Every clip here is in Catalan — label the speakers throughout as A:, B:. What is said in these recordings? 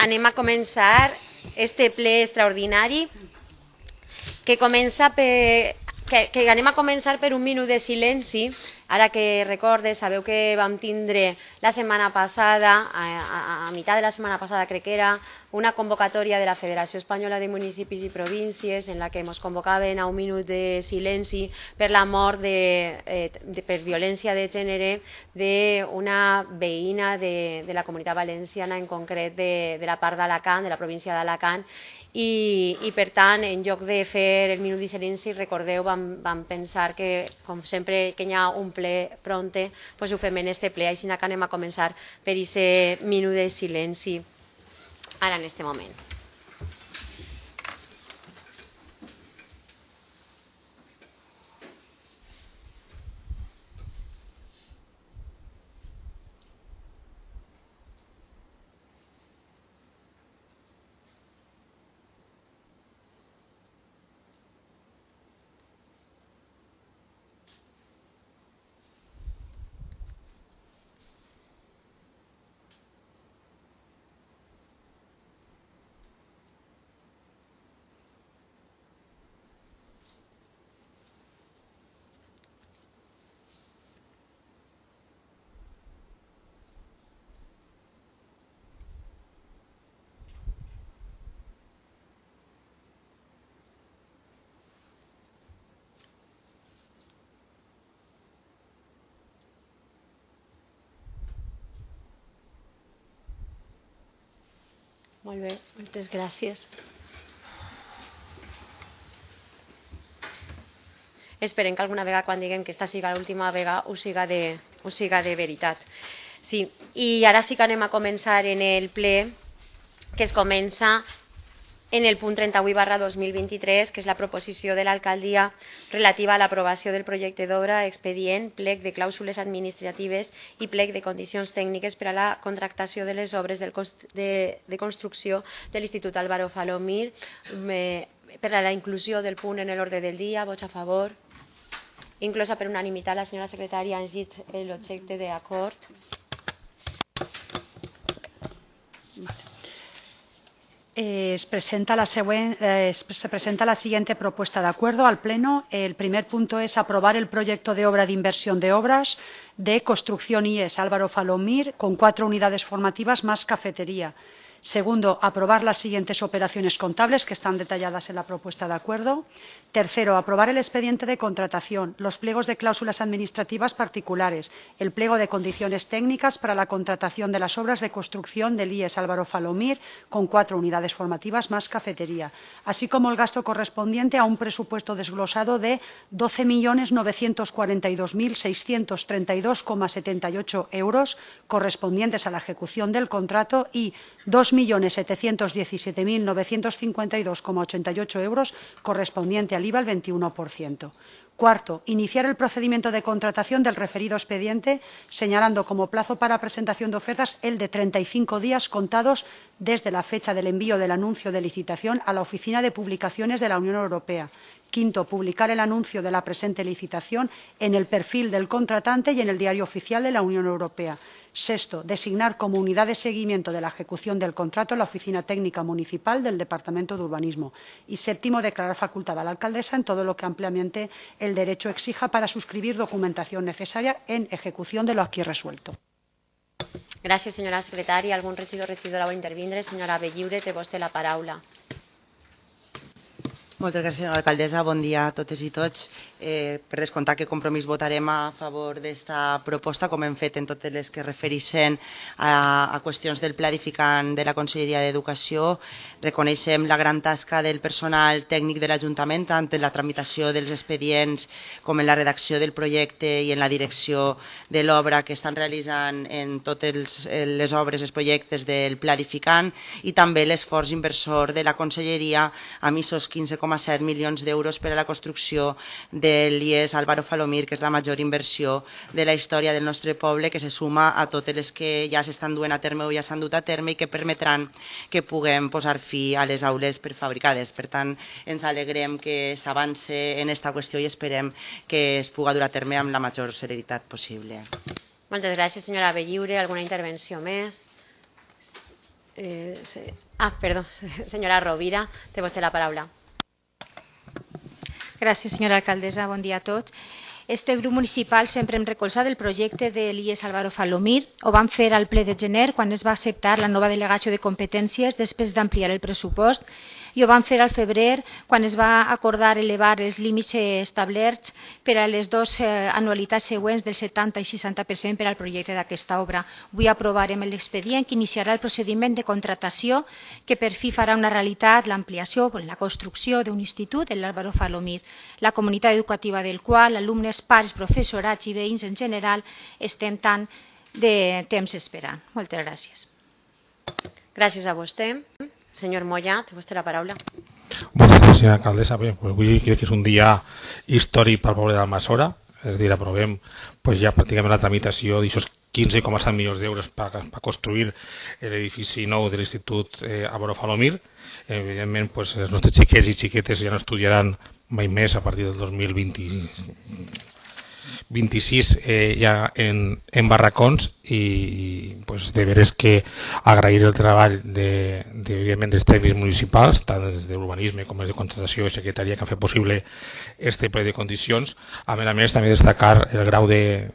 A: anem a començar este ple extraordinari que anem a començar per un minut de silenci. Ara que recorde, sabeu que vam tindre la setmana passada, a meitat de la setmana passada crec que era, una convocatòria de la Federació Espanyola de Municipis i Províncies en la que ens convocaven a un minut de silenci per la mort per violència de gènere d'una veïna de la Comunitat Valenciana, en concret de la part d'Alacant, de la província d'Alacant, i per tant, en lloc de fer el minut de silenci, recordeu, vam pensar que, com sempre que hi ha un ple pronte, doncs ho fem en este ple, així que anem a començar per aquest minut de silenci ara en este moment. Molt bé, moltes gràcies. Esperem que alguna vegada quan diguem que esta siga l'última vegada ho siga de veritat. Sí, i ara sí que anem a començar en el ple, que es comença en el punt 38/2023, que és la proposició de l'alcaldia relativa a l'aprovació del projecte d'obra, expedient, plec de clàusules administratives i plec de condicions tècniques per a la contractació de les obres de construcció de l'Institut Álvaro Falomir. Per a la inclusió del punt en l'ordre del dia, vots a favor. Inclosa per unanimitat, la senyora secretària ha llegit l'objecte d'acord.
B: Se presenta la siguiente propuesta de acuerdo al Pleno. El primer punto es aprobar el proyecto de obra de inversión de obras de construcción IES Álvaro Falomir con 4 unidades formativas más cafetería. Segundo, aprobar las siguientes operaciones contables que están detalladas en la propuesta de acuerdo. Tercero, aprobar el expediente de contratación, los pliegos de cláusulas administrativas particulares, el pliego de condiciones técnicas para la contratación de las obras de construcción del IES Álvaro Falomir con 4 unidades formativas más cafetería, así como el gasto correspondiente a un presupuesto desglosado de 12.942.632,78 euros correspondientes a la ejecución del contrato y 2.717.952,88 euros correspondiente al IVA al 21%. Cuarto, iniciar el procedimiento de contratación del referido expediente, señalando como plazo para presentación de ofertas el de 35 días contados desde la fecha del envío del anuncio de licitación a la Oficina de Publicaciones de la Unión Europea. Quinto, publicar el anuncio de la presente licitación en el perfil del contratante y en el Diario Oficial de la Unión Europea. Sexto, designar como unidad de seguimiento de la ejecución del contrato la Oficina Técnica Municipal del Departamento de Urbanismo. Y séptimo, declarar facultad a la alcaldesa en todo lo que ampliamente el derecho exija para suscribir documentación necesaria en ejecución de lo aquí resuelto.
A: Gràcies, senyora secretària. Algun regidor o regidora vol intervindre? Senyora Belliure, té vostè la paraula.
C: Moltes gràcies, senyora alcaldessa. Bon dia a totes i tots. Per descomptar que Compromís votarem a favor d'esta proposta, com hem fet en totes les que refereixen a qüestions del pla edificant de la Conselleria d'Educació. Reconeixem la gran tasca del personal tècnic de l'Ajuntament, tant en la tramitació dels expedients com en la redacció del projecte i en la direcció de l'obra que estan realitzant en totes les obres, els projectes del pla edificant, i també l'esforç inversor de la Conselleria amb aquests 15,7 milions d'euros per a la construcció de l'IES Álvaro Falomir, que és la major inversió de la història del nostre poble, que se suma a totes les que ja s'estan duent a terme o ja s'han dut a terme i que permetran que puguem posar fi a les aules prefabricades. Per tant, ens alegrem que s'avance en aquesta qüestió i esperem que es pugui dur a terme amb la major celeritat possible.
A: Moltes gràcies, senyora Belliure. Alguna intervenció més? Perdó, senyora Rovira, té vostè la paraula.
D: Gràcies, senyora alcaldessa. Bon dia a tots. Este grup municipal sempre hem recolzat el projecte de l'IES Álvaro Falomir. Ho vam fer al ple de gener, quan es va acceptar la nova delegació de competències després d'ampliar el pressupost, i ho vam fer al febrer, quan es va acordar elevar els límits establerts per a les dues anualitats següents del 70 i 60% per al projecte d'aquesta obra. Avui aprovarem l'expedient que iniciarà el procediment de contratació que per fi farà una realitat l'ampliació, la construcció d'un institut, l'Álvaro Falomir, la comunitat educativa del qual alumnes, pares, professorats i veïns en general estem tant de temps esperant. Moltes gràcies.
A: Gràcies a vostè. Senyor Moya, té vostè la paraula.
E: Moltes gràcies, senyora alcaldessa. Bé, avui crec que és un dia històric pel poble d'Almassora. És a dir, aprovem ja pràcticament la tramitació d'aquests 15,7 milions d'euros per construir l'edifici nou de l'Institut Álvaro Falomir. Evidentment, els nostres xiquets i xiquetes ja no estudiaran mai més a partir del 2026 ja en barracons, i de veres que agrair el treball evidentment dels tècnics municipals, tant des d'urbanisme com des de contratació i secretaria, que han fet possible este ple de condicions. A més també destacar el grau de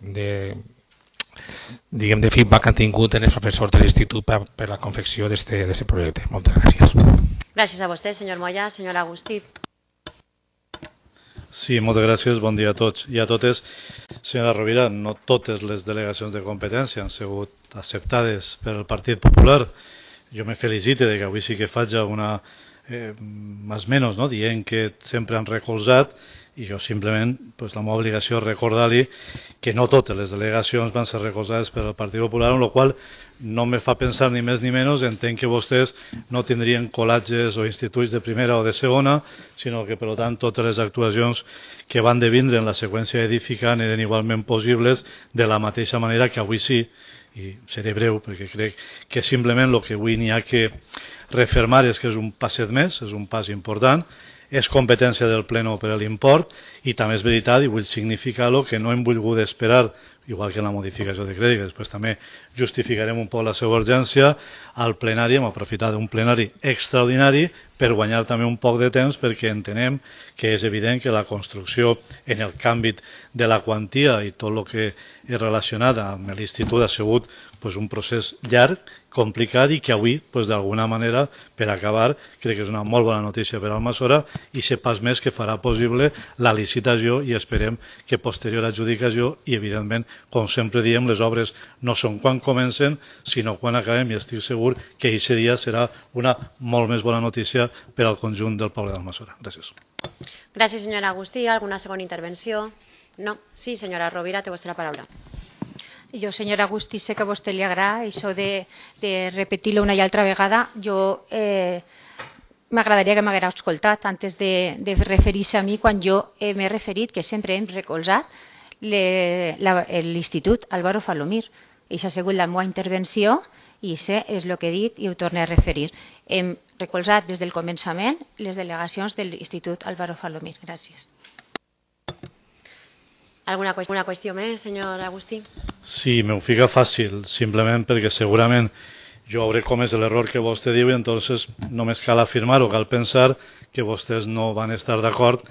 E: feedback que han tingut en els professors de l'institut per la confecció d'aquest projecte. Moltes gràcies.
A: Gràcies a vostè, senyor Moya. Senyor Agustí.
F: Sí, moltes gràcies, bon dia a tots i a totes. Senyora Rovira, no totes les delegacions de competència han sigut acceptades per el Partit Popular. Jo me felicite que avui sí que faig una més o menys, dient que sempre han recolzat, i jo simplement la meva obligació és recordar-li que no totes les delegacions van ser recolzades per el Partit Popular, amb la qual no me fa pensar ni més ni menys. Entenc que vostès no tindrien col·legis o instituts de primera o de segona, sinó que, per tant, totes les actuacions que van devindre en la seqüència edificant eren igualment possibles, de la mateixa manera que avui sí, i seré breu perquè crec que simplement el que avui n'hi ha que refermar és que és un passet més, és un pas important, és competència del Pleno per a l'import, i també és veritat, i vull significar-lo, que no hem volgut esperar, igual que en la modificació de crèdit, després també justificarem un poc la seva urgència, al plenari. Hem aprofitat d'un plenari extraordinari per guanyar també un poc de temps, perquè entenem que és evident que la construcció en el canvi de la quantia i tot el que és relacionat amb l'institut ha sigut un procés llarg, complicat, i que avui, d'alguna manera, per acabar, crec que és una molt bona notícia per a Almassora, i ser pas més que farà possible la licitació, i esperem que posterior adjudicació, i evidentment, com sempre diem, les obres no són quan comencen, sinó quan acabem, i estic segur que aquest dia serà una molt més bona notícia per al conjunt del poble d'Almassora. Gràcies.
A: Gràcies, senyora Agustí. Alguna segona intervenció? No? Sí, senyora Rovira, té vostè la paraula.
D: Jo, senyora Agustí, sé que a vostè li agrada això de repetir-lo una i altra vegada. Jo m'agradaria que m'haguera escoltat antes de referir-se a mi, quan jo m'he referit que sempre hem recolzat l'Institut Álvaro Falomir. Això ha sigut la meva intervenció, i això és el que he dit i ho torno a referir. Hem recolzat des del començament les delegacions de l'Institut Álvaro Falomir. Gràcies.
A: Alguna qüestió més, senyor Agustí?
F: Sí, m'ho fica fàcil, simplement perquè segurament jo hauré comès l'error que vostè diu, i entonces només cal afirmar o cal pensar que vostès no van estar d'acord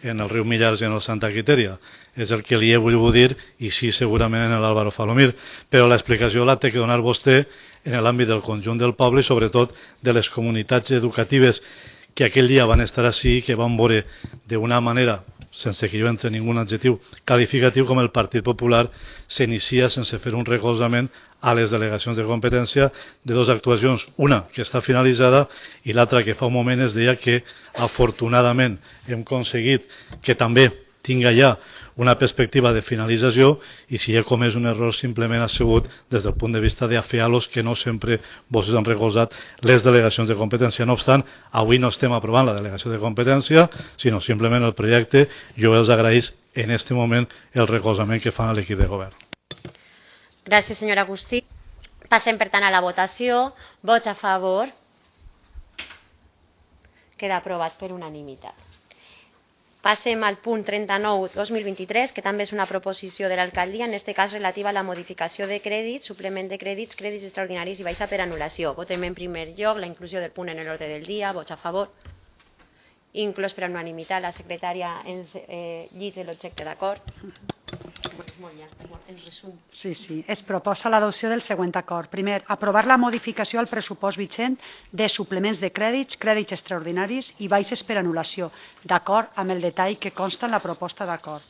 F: en el riu Millars i en el Santa Quiteria. És el que li he volgut dir, i sí, segurament en l'Álvaro Falomir, però l'explicació la té que donar vostè en l'àmbit del conjunt del poble, i sobretot de les comunitats educatives que aquell dia van estar així i que van veure d'una manera, sense que jo entre ningú adjectiu qualificatiu, com el Partit Popular s'inicia sense fer un recolzament a les delegacions de competència de dues actuacions, una que està finalitzada i l'altra que fa un moment es deia que afortunadament hem aconseguit que també tinga ja una perspectiva de finalització, i si he comès un error simplement ha sigut des del punt de vista d'afear-los, que no sempre vostès han recolzat les delegacions de competència. No obstant, avui no estem aprovant la delegació de competència, sinó simplement el projecte. Jo els agraïs en aquest moment el recolzament que fan a l'equip de govern.
A: Gràcies, senyor Agustí. Passem, per tant, a la votació. Vots a favor. Queda aprovat per unanimitat. Passem al punt 39-2023, que també és una proposició de l'alcaldia, en aquest cas relativa a la modificació de crèdits, suplement de crèdits, crèdits extraordinaris i baixa per anul·lació. Votem en primer lloc la inclusió del punt en l'ordre del dia. Vots a favor. Inclòs per unanimitat, la secretària ens llitja l'objecte d'acord. Molt llarg, en resum.
B: Sí. Es proposa l'adopció del següent acord. Primer, aprovar la modificació al pressupost vigent de suplements de crèdits, crèdits extraordinaris i baixes per anul·lació, d'acord amb el detall que consta en la proposta d'acord.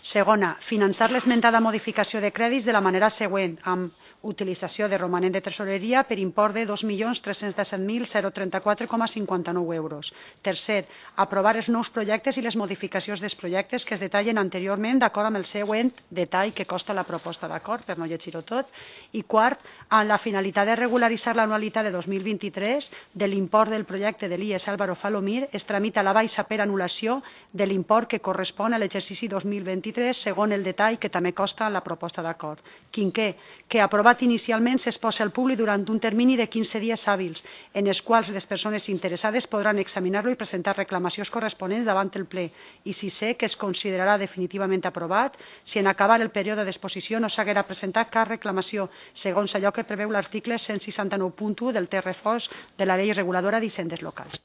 B: Segona, finançar l'esmentada modificació de crèdits de la manera següent, amb utilització de romanent de tresoreria per import de 2.317.034,59 euros. Tercer, aprovar els nous projectes i les modificacions dels projectes que es detallen anteriorment d'acord amb el següent detall que consta la proposta d'acord, per no llegir-ho tot. I quart, amb la finalitat de regularitzar l'anualitat de 2023 de l'import del projecte de l'IES Álvaro Falomir, es tramita la baixa per anul·lació de l'import que correspon a l'exercici 2023 segons el detall que també consta en la proposta d'acord. Quinquè, que aprovat inicialment s'exposa al públic durant un termini de 15 dies hàbils, en els quals les persones interessades podran examinar-lo i presentar reclamacions corresponents davant el ple. I sisè, que es considerarà definitivament aprovat si en acabar el període d'exposició no s'haguera presentat cap reclamació, segons allò que preveu l'article 169.1 del text refós de la llei reguladora d'hisendes locals.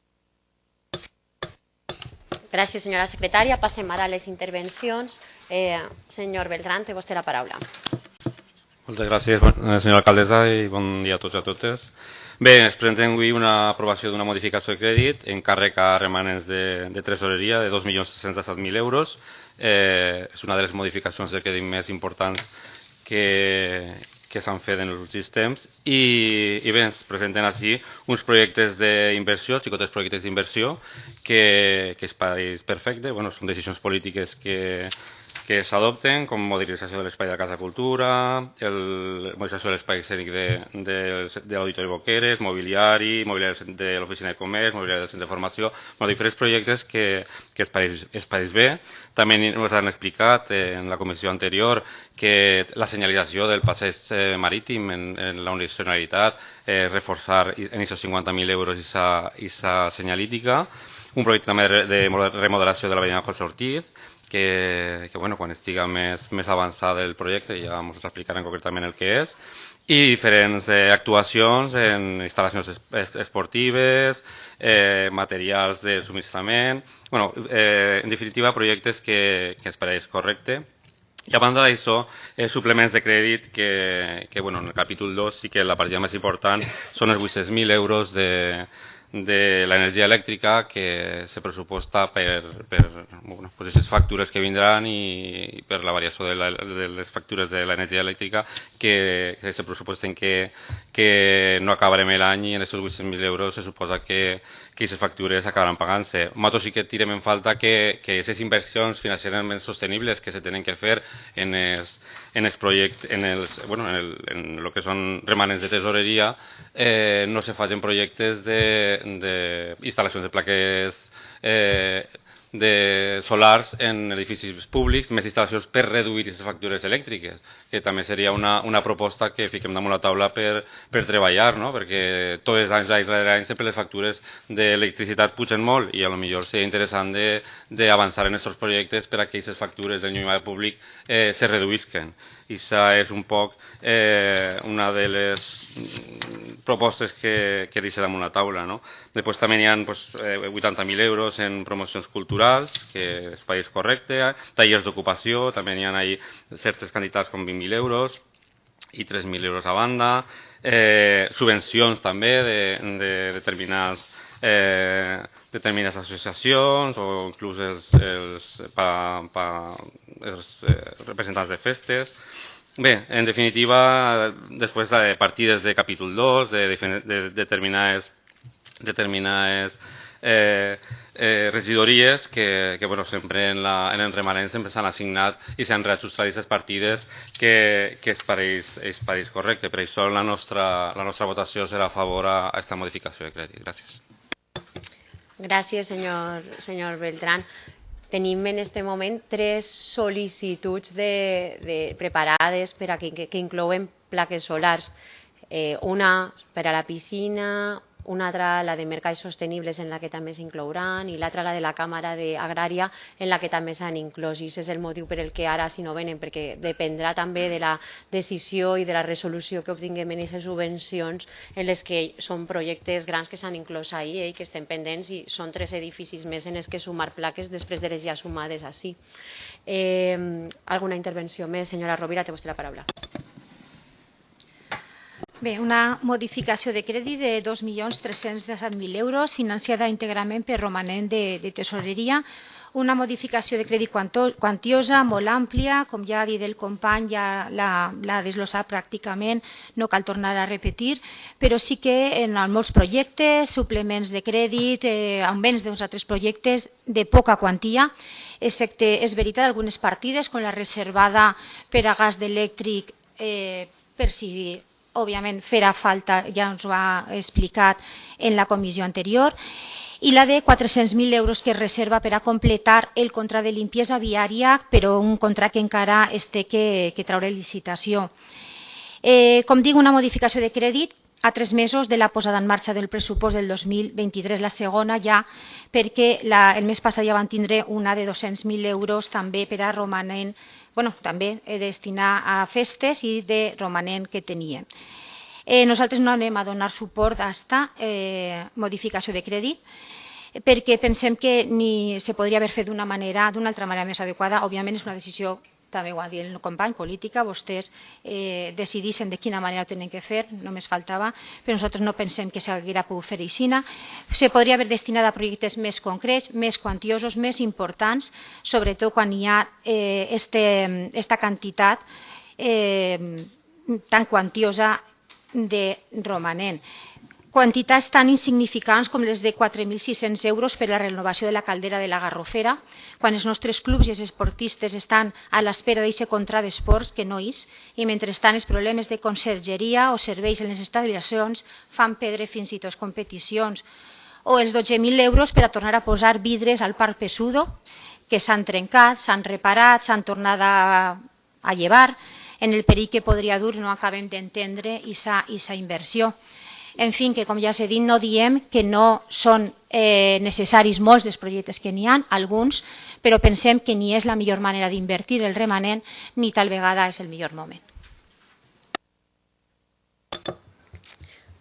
A: Gràcies, senyora secretària. Passem ara a les intervencions. Senyor Beltrán, té vostè la paraula.
G: Moltes gràcies, senyora alcaldessa, i bon dia a tots i a totes. Bé, ens presentem avui una aprovació d'una modificació de crèdit en càrrec a remanents de tresoreria de 2.617.000 euros. És una de les modificacions de crèdit més importants que s'han fet en els últims temps. I bé, ens presenten així uns projectes d'inversió, xicotes projectes d'inversió, que es pareix perfecte. Són decisions polítiques que s'adopten, com modernització de l'espai de la Casa Cultura, modernització de l'espai escènic de l'Auditori Boqueres, mobiliari de l'Oficina de Comerç, mobiliari del Centre de Formació, diferents projectes que es pareix bé. També ens han explicat en la comissió anterior que la senyalització del passeig marítim en la unidireccionalitat, reforçar en aquests 50.000 euros aquesta senyalítica. Un projecte també de remodelació de l'avinguda José Ortiz, que quan estiga més avançada el projecte ja ens explicaran concretament el que és, i diferents actuacions en instal·lacions esportives, materials de subministrament, en definitiva projectes que es pareix correcte. I a banda d'això, suplements de crèdit que en el capítol 2 sí que la partida més important són els 800.000 euros de l'energia elèctrica que se pressuposta per aquestes factures que vindran i per la variació de les factures de l'energia elèctrica que se pressuposten que no acabarem l'any, i en aquests 800.000 euros se suposa que aquestes factures acabaran pagant-se. Nosaltres sí que tirem en falta que aquestes inversions financerament sostenibles que se tenen que fer en els projectes, en el que són remanents de tesoreria, no se facin projectes d'instal·lacions de plaques de solars en edificis públics, més instal·lacions per reduir aquestes factures elèctriques, que també seria una proposta que fiquem damunt la taula per treballar, no? Perquè tots els anys rere any sempre les factures d'electricitat pugen molt i potser seria interessant d'avançar en aquests projectes per a que aquestes factures del llunyà públic se reduïsquen. I això és un poc una de les propostes que deixa damunt la taula, no? Després també hi ha 80.000 euros en promocions culturals, que es pareix correcte, tallers d'ocupació, també hi ha certes quantitats com 20.000 euros i 3.000 euros a banda, subvencions també de determinades associacions o inclús els representants de festes. Bé, en definitiva, després de partides de capítol 2, de determinades regidories que sempre en el remanent sempre s'han assignat i s'han reajustat aquestes partides que es pareix correcte. Per això la nostra votació serà a favor a aquesta modificació de crèdit. Gràcies.
A: Gràcies, senyor Beltrán. Tenim en aquest moment 3 sol·licituds preparades que inclouen plaques solars. Una per a la piscina, una altra, la de Mercats Sostenibles, en la que també s'inclouran, i l'altra, la de la Càmera Agrària, en la que també s'han inclòs. I aquest és el motiu per el que ara si no venen, perquè dependrà també de la decisió i de la resolució que obtinguem en aquestes subvencions, en les que són projectes grans que s'han inclòs ahir i que estem pendents, i són 3 edificis més en els que sumar plaques després de les ja sumades així. Alguna intervenció més? Senyora Rovira, té vostè la paraula.
D: Bé, una modificació de crèdit de 2.317.000 euros financiada íntegrament per romanent de tesoreria. Una modificació de crèdit quantiosa, molt àmplia, com ja ha dit el company, ja l'ha desglossat pràcticament, no cal tornar a repetir, però sí que en molts projectes, suplements de crèdit, augments d'uns altres projectes de poca quantia, excepte, és veritat, algunes partides, com la reservada per a gas elèctric, per si òbviament farà falta, ja ens ho ha explicat en la comissió anterior, i la de 400.000 euros que es reserva per a completar el contracte de limpiesa viària, però un contracte que encara es té que treure licitació. Com dic, una modificació de crèdit a 3 mesos de la posada en marxa del pressupost del 2023, la segona ja, perquè el mes passat ja van tindre una de 200.000 euros també per a romanent, també destinar a festes i de romanent que tenien. Nosaltres no anem a donar suport a aquesta modificació de crèdit, perquè pensem que ni se podria haver fet d'una altra manera més adequada. Òbviament és una decisió, també ho ha dit el company, política, vostès decidixen de quina manera ho tenen que fer, només faltava, però nosaltres no pensem que s'haguera pogut fer així. Se podria haver destinat a projectes més concrets, més quantiosos, més importants, sobretot quan hi ha aquesta quantitat tan quantiosa de romanent. Quantitats tan insignificants com les de 4.600 euros per a la renovació de la caldera de la Garrofera, quan els nostres clubs i els esportistes estan a l'espera d'aquest contracte d'esports, que no és, i mentrestant els problemes de consergeria o serveis en les instal·lacions fan perdre fins i tot competicions, o els 12.000 euros per a tornar a posar vidres al Parc Pesudo, que s'han trencat, s'han reparat, s'han tornat a llevar, en el perill que podria dur, no acabem d'entendre aquesta inversió. En fi, que com ja s'ha dit, no diem que no són necessaris molts dels projectes que n'hi ha, alguns, però pensem que ni és la millor manera d'invertir el remanent, ni tal vegada és el millor moment.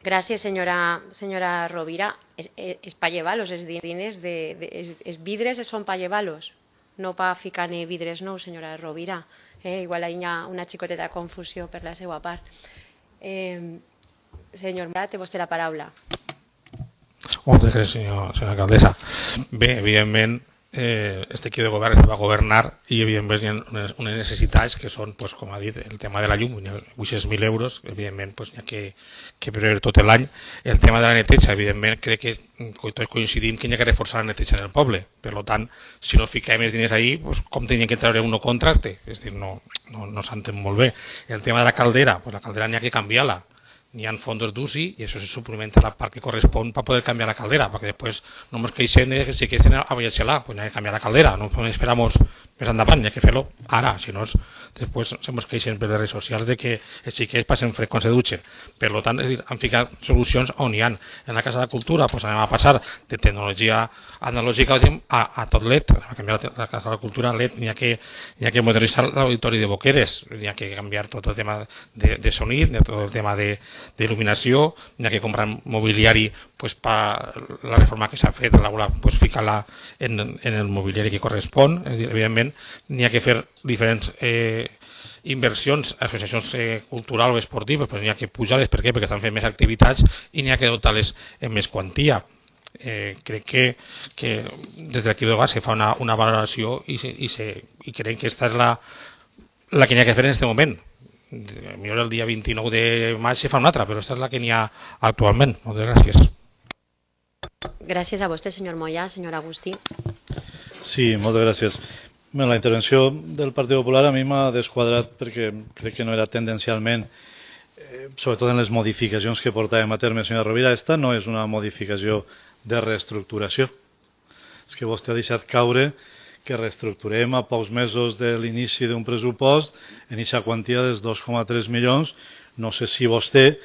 A: Gràcies, senyora Rovira. És pa llevar-los, els diners, els vidres són pa llevar-los, no pa ficar-ne vidres nous, senyora Rovira. Igual hi ha una xicoteta confusió per la seva part. Senyor Morat, té vostè la paraula.
E: Moltes gràcies, senyora alcaldessa. Bé, evidentment, este equip de govern va governar i evidentment hi ha unes necessitats que són, com ha dit, el tema de la llum, 800.000 euros, evidentment hi ha que preveure tot l'any. El tema de la neteja, evidentment, crec que tots coincidim que hi ha que reforçar la neteja del poble. Per tant, si no fiquem els diners ahí, com tenien que treure un nou contracte? És a dir, no s'entén molt bé. El tema de la caldera, la caldera n'hi ha que canviar-la. N'hi ha fondos d'UCI i això se suplementa la part que correspon per poder canviar la caldera, perquè després no ens queixem de que si queixen a ballar-se-la, pues n'hi ha que canviar la caldera, no esperamos més endavant, n'hi ha que fer-lo ara, si no després se ens queixen per les redes socials de que els xiquets passen fred quan se dutxen. Per tant, és a dir, han ficat solucions on hi ha. En la Casa de Cultura anem a passar de tecnologia analògica a tot LED, a canviar la Casa de Cultura LED, n'hi ha que modernitzar l'auditori de Boqueres, n'hi ha que canviar tot el tema de sonit, tot el tema d'il·luminació, n'hi ha que comprar mobiliari per la reforma que s'ha fet, ficar-la en el mobiliari que correspon. Evidentment, n'hi ha que fer diferents inversions, associacions culturals o esportives, n'hi ha que pujar-les, per què? Perquè estan fent més activitats i n'hi ha que dotar-les en més quantia. Crec que des d'aquí de base se fa una valoració i crec que aquesta és la que n'hi ha que fer en aquest moment. Millor el dia 29 de maig se fa una altra, però aquesta és la que n'hi ha actualment. Moltes gràcies.
A: Gràcies a vostè, senyor Moya. Senyor Agustí.
F: Sí, moltes gràcies. La intervenció del Partit Popular a mi m'ha desquadrat perquè crec que no era tendencialment, sobretot en les modificacions que portàvem a terme, senyora Rovira. Esta no és una modificació de reestructuració. És que vostè ha deixat caure que reestructurem a pocs mesos de l'inici d'un pressupost en aquesta quantia dels 2,3 milions. No sé si vostè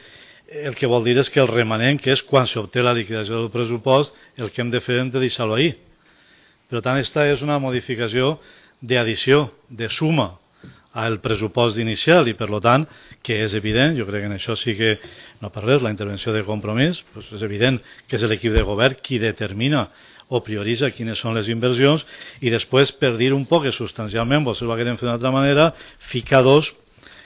F: el que vol dir és que el remanent, que és quan s'obté la liquidació del pressupost, el que hem de fer hem de deixar-lo ahir. Per tant, aquesta és una modificació d'addició, de suma al pressupost inicial i, per tant, que és evident, jo crec que en això sí que no per res, la intervenció de Compromís, doncs és evident que és l'equip de govern qui determina o prioritza quines són les inversions i després, per dir un poc que substancialment vostès ho queren fer d'una altra manera, ficar dos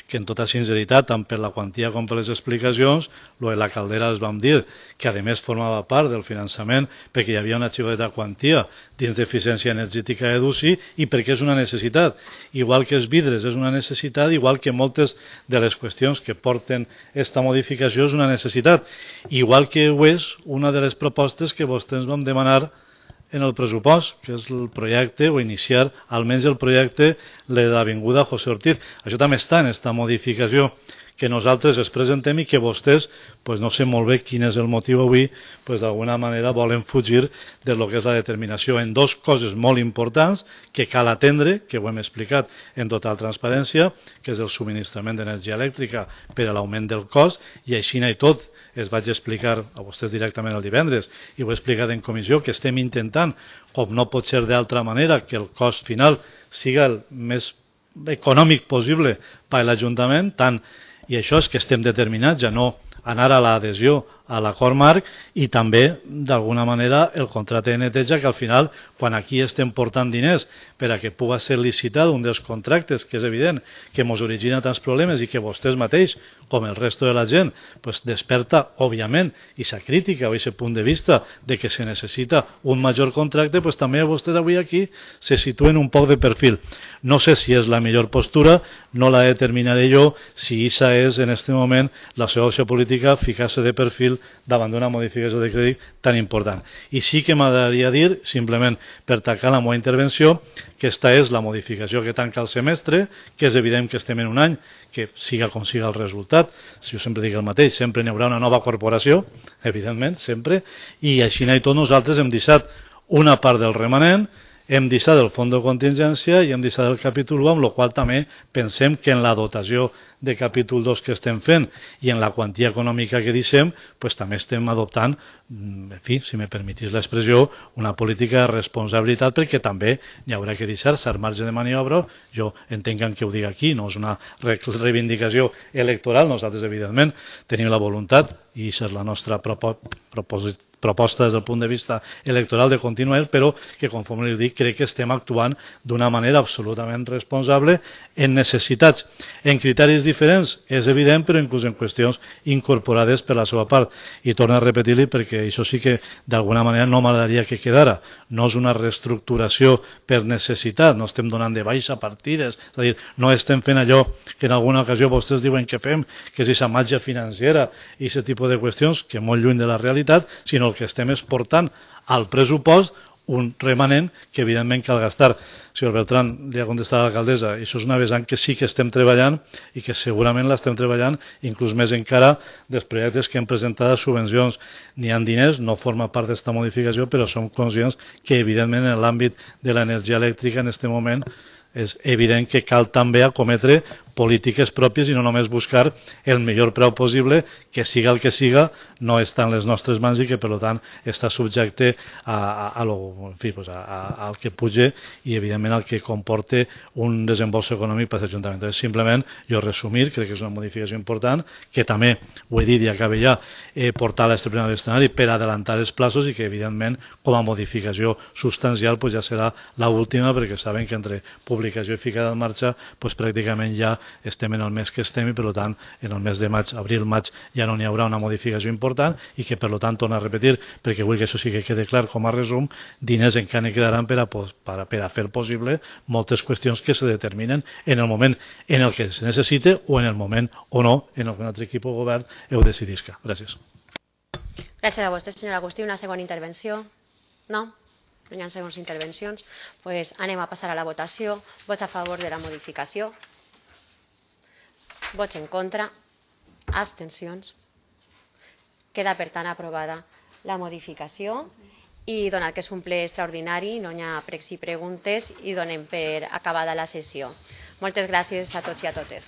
F: que en tota sinceritat, tant per la quantia com per les explicacions, lo de la Caldera els vam dir que a més formava part del finançament perquè hi havia una xicoteta quantia dins d'eficiència energètica d'UCI i perquè és una necessitat. Igual que els vidres és una necessitat, igual que moltes de les qüestions que porten esta modificació és una necessitat. Igual que ho és una de les propostes que vostès vam demanar en el pressupost, que és el projecte, o iniciar almenys el projecte de l'Avinguda José Ortiz. Això també està en aquesta modificació que nosaltres es presentem i que vostès, pues no sé molt bé quin és el motiu avui, pues d'alguna manera volen fugir de lo que és la determinació en dos coses molt importants que cal atendre, que ho hem explicat en total transparència, que és el subministrament d'energia elèctrica per a l'augment del cost, i així i tot es vaig explicar a vostès directament el divendres i ho he explicat en comissió que estem intentant, com no pot ser d'altra manera, que el cost final siga el més econòmic possible per a l'Ajuntament, tant i això és que estem determinats a no anar a l'adhesió a l'acord marc i també, d'alguna manera, el contracte de neteja, que al final, quan aquí estem portant diners per a que pugui ser licitat un dels contractes, que és evident que ens origina tants problemes i que vostès mateix, com el resto de la gent, pues desperta, òbviament, aquesta crítica o aquest punt de vista de que se necessita un major contracte, pues també vostès avui aquí se situen un poc de perfil. No sé si és la millor postura, no la determinaré jo, si aquesta és en aquest moment la seva opció política, ficar-se de perfil davant d'una modificació de crèdit tan important. I sí que m'agradaria dir, simplement per tancar la meva intervenció, que aquesta és la modificació que tanca el semestre, que és evident que estem en un any, que siga com siga el resultat, si jo sempre dic el mateix, sempre n'hi haurà una nova corporació, evidentment, sempre, i així i tot nosaltres hem deixat una part del remanent, hem deixat el fons de contingència i hem deixat el capítol 1, amb el qual també pensem que en la dotació de capítol 2 que estem fent i en la quantia econòmica que deixem, pues també estem adoptant, en fi, si me permetís l'expressió, una política de responsabilitat perquè també n'hi haurà que deixar-se al marge de maniobra. Jo entenc que ho dic aquí, no és una reivindicació electoral, nosaltres evidentment tenim la voluntat i és la nostra proposta des del punt de vista electoral de continuar, però que, conforme li dic, crec que estem actuant d'una manera absolutament responsable en necessitats. En criteris diferents, és evident, però inclús en qüestions incorporades per la seva part. I torno a repetir-li perquè això sí que d'alguna manera no m'agradaria que quedara. No és una reestructuració per necessitat, no estem donant de baixa partides, és a dir, no estem fent allò que en alguna ocasió vostès diuen que fem, que és aquesta màgia financera i aquest tipus de qüestions, que molt lluny de la realitat, sinó el que estem és portant al pressupost un remanent que evidentment cal gastar. Senyor Bertran, li ha contestat a l'alcaldessa, això és una vessant que sí que estem treballant i que segurament l'estem treballant inclús més encara dels projectes que hem presentat a subvencions. N'hi ha diners, no forma part d'esta modificació, però som conscients que evidentment en l'àmbit de l'energia elèctrica en aquest moment és evident que cal també acometre polítiques pròpies i no només buscar el millor preu possible, que siga el que siga, no està en les nostres mans i que per tant està subjecte al que puja i evidentment al que comporte un desembolso econòmic per l'Ajuntament. Simplement, jo resumir, crec que és una modificació important, que també, ho he dit i acaba ja, portar a l'estrenar de l'escenari per adelantar els plaços i que evidentment com a modificació substancial ja serà l'última, perquè saben que entre publicació i ficada en marxa pràcticament ja estem en el mes que estem i per tant en el mes de maig, abril-maig ja no n'hi haurà una modificació important i que per tant torno a repetir, perquè vull que això sí que quede clar com a resum, diners encara n'hi quedaran per a fer possible moltes qüestions que se determinen en el moment en el que se necessite o en el moment o no en el que un altre equip o govern ho decidisca. Gràcies.
A: Gràcies a vostè, senyor Agustí. Una segona intervenció? No? No hi ha segons intervencions? Doncs anem a passar a la votació. Vots a favor de la modificació? Vots en contra? Abstencions? Queda, per tant, aprovada la modificació i, donat que és un ple extraordinari, no hi ha pregs i preguntes i donem per acabada la sessió. Moltes gràcies a tots i a totes.